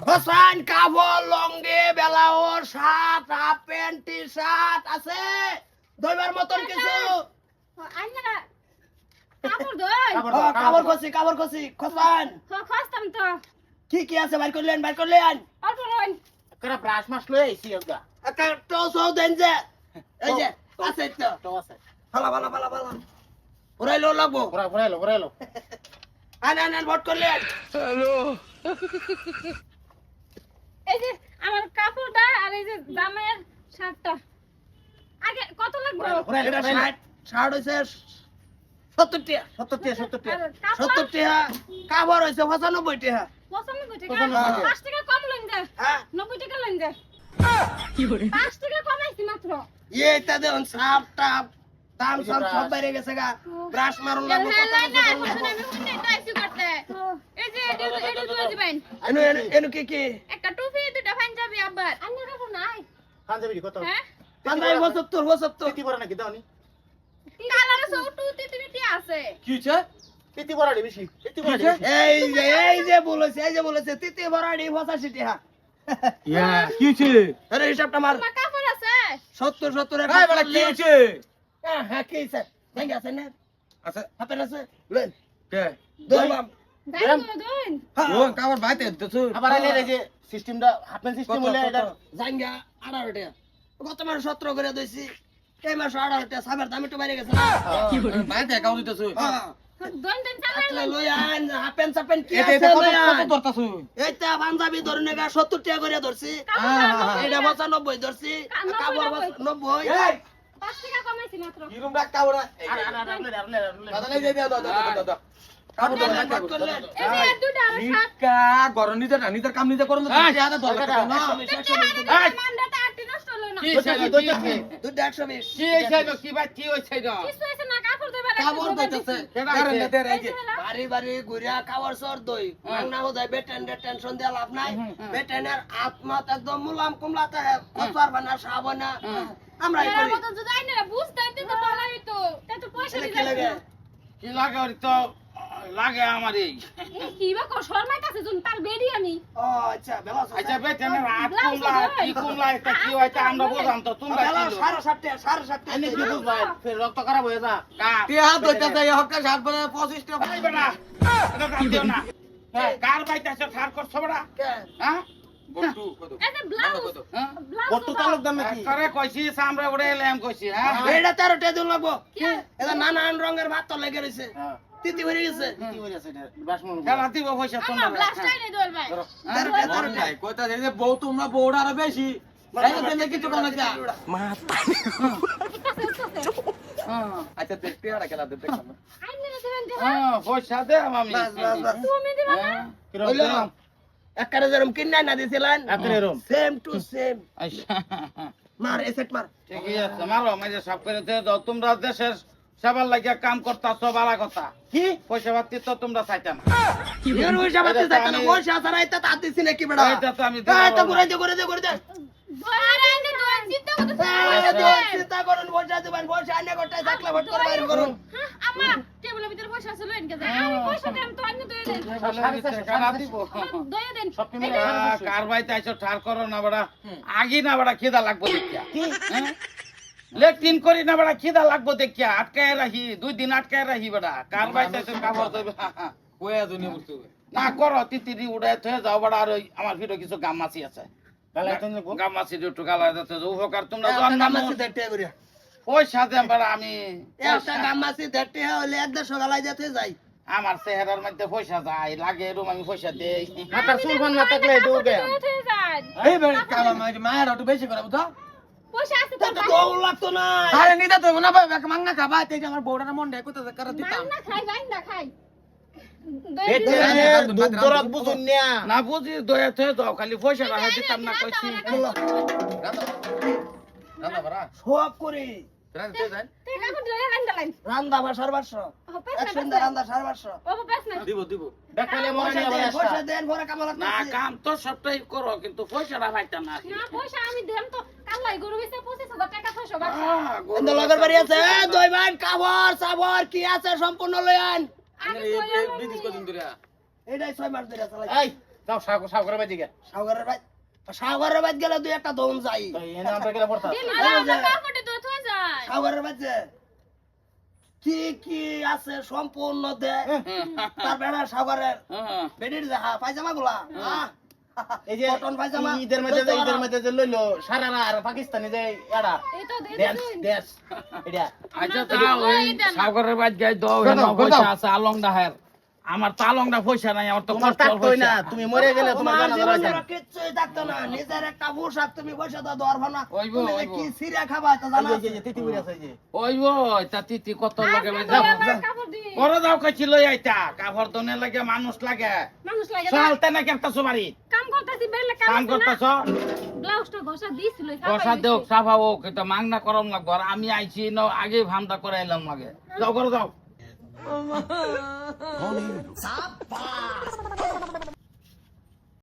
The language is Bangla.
হোসেন কাপড় লঙ্গি blouse shirt half pant T shirt আছে দইবার মতন কিছু আইনা কাপড় দই কাপড় কসি হোসেন খস্তাম তো কি আছে বাইর করলেন অল্প রইন করে ব্রাশ মাস লই আইছি ওগা একটা টসও দেন যে এই যে আছে তো তো আছে ভালা পুরাইলো লাগবো ঘুরাইলো আন ভোট করলেন এই যে আমার কাপড়টা আর এই যে জামাইয়ের শার্টটা আগে কত লাগবে এটা শার্ট হইছে 70 টাকা 70 টাকা আর 70 টাকা কাপড় হইছে 95 টাকা 95 টাকা 95 5 টাকা কম লইন দে হ্যাঁ 90 টাকা লইন দে কি করে 5 টাকা কমাইছি মাত্র এইটা দেখুন সাপ টাপ দাম সব বাইরে গেছে গা ব্রাশ মারুন লাগবো এনু কি একটা টুপি দুটো পাঞ্জাবি আবার অন্য কাপড় নাই পাঞ্জাবি কত হ্যাঁ পাঞ্জাবি 72 পিতি বড় নাকি দাওনি কালারে সৌটু তিতিমিটি আছে কি হইছে পিতি বড় বেশি পিতি বড় এই যে বলেছে তিতি ভরাড়ি 85 টাকা ইয়া কি হইছে আরে হিসাবটা মার তোমার কাপড় আছে 70 এই বড় কি হইছে হ্যাঁ কি হইছে ভাঙ্গা আছে না আচ্ছা হাতের আছে লেন কে দইবাম দাইন দইন ও কাবার বাইতে দিতেছ আবার এই যে সিস্টেমটা হাফেন সিস্টেম হইলে এটা জাঙ্গা 18 টাকা গত মাস 17 করে দইছি এই মাস 18 টাকা সাবের দাম একটু বাইরে গেছে না বাইতে কাউ দিতেছ হ্যাঁ দইন দেন চালাই আতলে লই আন হাফেন সাপেন কি এটা আছে লই আন কত ধরতাছ এইটা পাঞ্জাবি ধরনে গা 70 টাকা করে ধরছি এটা 95 ধরছি কাপড় 90 এই 5 টাকা কমাইছি মাত্র কিরম রাখ কাবড়া দাদা নাই দে দাদা কাবড় ভোট করলেন এই যে আর দুটো আর সাত নিকা গরম নিজের কাম নিজে করুন না হাতে দরকার না মানটা আটটি নষ্ট হলো না দুটো 120 কি হইছে গো কি বাত কি হইছে গো কিছু হইছে না কাপড় দইবার কাপড় দইতেছে কারণ না দেয় এই যে বাড়ি ঘুরিয়া খাওয়ার সর দই মাংনা বোধহয় বেটেনের টেনশন দেওয়া লাভ নাই বেটেনের আত্মা একদম মুলাম কুমলাতে কচার বানা সাব না আমরা এর করি মতো যদি আইনারা বুঝতেন তো বলাই তো তাই তো পয়সা কি দিতে লাগে কি লাগে ওর তো লাগে আমার এই কি বা কো শর্মাই কাছে যুন তার বেরি আমি ও আচ্ছা বেলা আচ্ছা বেটেনের হাত কুমলা এটা কি হইছে আমরা বুঝাম তো তোমরা বেলা কি 7:30 আমি কি বুঝবাই ফের রক্ত খারাপ হয়ে যা কা টিয়া দইতাছে এই হক্কা সাত বলে 25 টাকা ভাই বেটা এটা কাট দিও না হ্যাঁ কার বাইতাছে ঠার করছ বড়া হ্যাঁ বটু কত এটা ব্লাউজ হ্যাঁ ব্লাউজ কত তালুকদার নাকি করে কইছি সামরা উড়ে এলাম কইছি হ্যাঁ এটা 13 টাকা দিন লাগবো এটা নানান রঙের ভাত তো লেগে রইছে তিতি ভরে গেছে কি হইছে এটা বাসমন খেলা দিব পয়সা আমার তোমরা ব্লাউজটাই নেই দোল ভাই 13 টাকা কইতা যে বউ তোমরা বউড়া আর বেশি এই যে কিছু কোন না আচ্ছা দেখ টিয়াটা খেলা দে দেখ আইনারা দেবেন যে হ্যাঁ পয়সা দে আমি বাস তুমি দিবা না হইলো একবারে যেরকম কিনা না দিছিলেন একরকম সেম টু সেম আচ্ছা মার এসেট মার ঠিকই আছে মারো মাঝে সব করে দিয়ে দাও তোমরা দেশের সেবার লাগিয়া কাম করতাছো বালা কথা কি পয়সা পাতি তো তোমরা চাইতা না এর ওই জামাতে যাইতা না পয়সা ছাড়া এটা তা দিছি নাকি বেড়া এইটা তো আমি এই তো ঘুরে দে আরে আইনা দোল চিন্তা করতে চিন্তা করুন পয়সা দিবেন পয়সা আনে গোটায় থাকলে ভোট করে বাইরে করুন আমা টেবিলের ভিতরে পয়সা আছে লইন কে আমি পয়সা দেন তো আইনা দয়ে দেন কারা দিব দয়ে দেন সব তুমি কার বাইতে আইছো ঠার করো না বড়া আগি না বড়া খিদা লাগবো দেখিয়া লেট্রিন করি না বড়া খিদা লাগবো দেখিয়া আটকায় রাখি 2 দিন আটকায় রাখি বড়া কার বাইতে আইছো কাপড় দেবে কইয়া দুনি বুঝতে না করো তিতিরি উড়াই থয়ে যাও বড়া আর ওই আমার ভিতরে কিছু গামাছি আছে গামাছি একটু গালা যাচ্ছে উপকার তোমরা জান না গামাসি দেখতে করিয়া পয়সা দেন বড়া আমি একটা গামাসি দেখতে হলে একদম সকালে যেতে যাই আমার চেহারার মধ্যে পয়সা যায় লাগে এরকম আমি পয়সা দেই মাথার চুলফান না থাকলে ডুবে এই বের কালা মায়ের একটু বেশি করে বুঝছো পয়সা আছে তো তো দৌড় লাগতো না আরে নিদা তো না ভাই মাংনা খাবা তাই আমার বউটার মন দেয় কইতা করে দিতাম না খাই যাই না খাই দরদ বুঝুন না বুঝি দয়া থয়ে যাও খালি পয়সা রাখা দিতাম না কইছি রান্না বাড়া সব করে রান্না দেন ঠিক আছে দয়ে রান্দা লাইন রান্দা বা সর্বস্ব এক সুন্দর রান্দা সর্বস্ব ও পাস না দিব দেখালে মনে পয়সা দেন পরে কাম না লাগতেছে কাম তো সবটাই করো কিন্তু পয়সাটা পাইতাম না না পয়সা আমি দেম তো কালাই গরু বেচে 25000 টাকা 600 বাকি এন্দ লগর বাড়ি আছে দই ভাই কাবর সাবর কি আছে সম্পূর্ণ লয়ান আমি এই বিদিস কদিন ধরে এটাই 6 মাস ধরে চালাই এই যাও সাগরের বাড়ি দিকে সাগরের বাইত গেলে দুই একটা দৌন যাই তো এনে আমরা গেলে পড়তা আরে আমার কাপড়টা তো থুয়ে যায় সাগরের বাইতে কি কি আছে সম্পূর্ণ দে তার বেড়া সাগরের বেডির দেখা পায়জামা গুলা এই যে কটন পায়জামা ঈদের মধ্যে যে লইলো সারারা আর পাকিস্তানি যে এড়া এই তো ড্যান্স এটা আচ্ছা তা ওই সাগরের বাদ গাই দাও করে দাও, করে দাও। পয়সা আছে আলংদা হের আমার তো আলংদা পয়সা নাই আমার তো তোমার কষ্ট থাকতোই না হইছে তুমি মরে গেলে তোমার তোমার জানা যাবে জীবনে কিচ্ছুই থাকতো না নিজের একটা পোশাক তুমি বসে তো ধরবো না ওইবো, তুমি যে ওইবো। কি সিরিয়া খাবা তো জানা এই যে তিতি বুড়ি আছে এই যে ওই ওই তা তিতি কত লাগে আজকে যাও তো আমার কাপড় দি করে দাও কাছি লই আইতা কাপড় দনে লাগে মানুষ লাগে মানুষ লাগে না। চলতে না কেমতা সুবারি কাম করতেছি বেলে কাম কাম করতেছ ব্লাউজটা ঘষা দিছিল বসা দেও সাফা ও কিন্তু মাংনা করম লাগবো আর আমি আইছি ন আগে ভামটা করে এলাম লাগে যাও করে যাও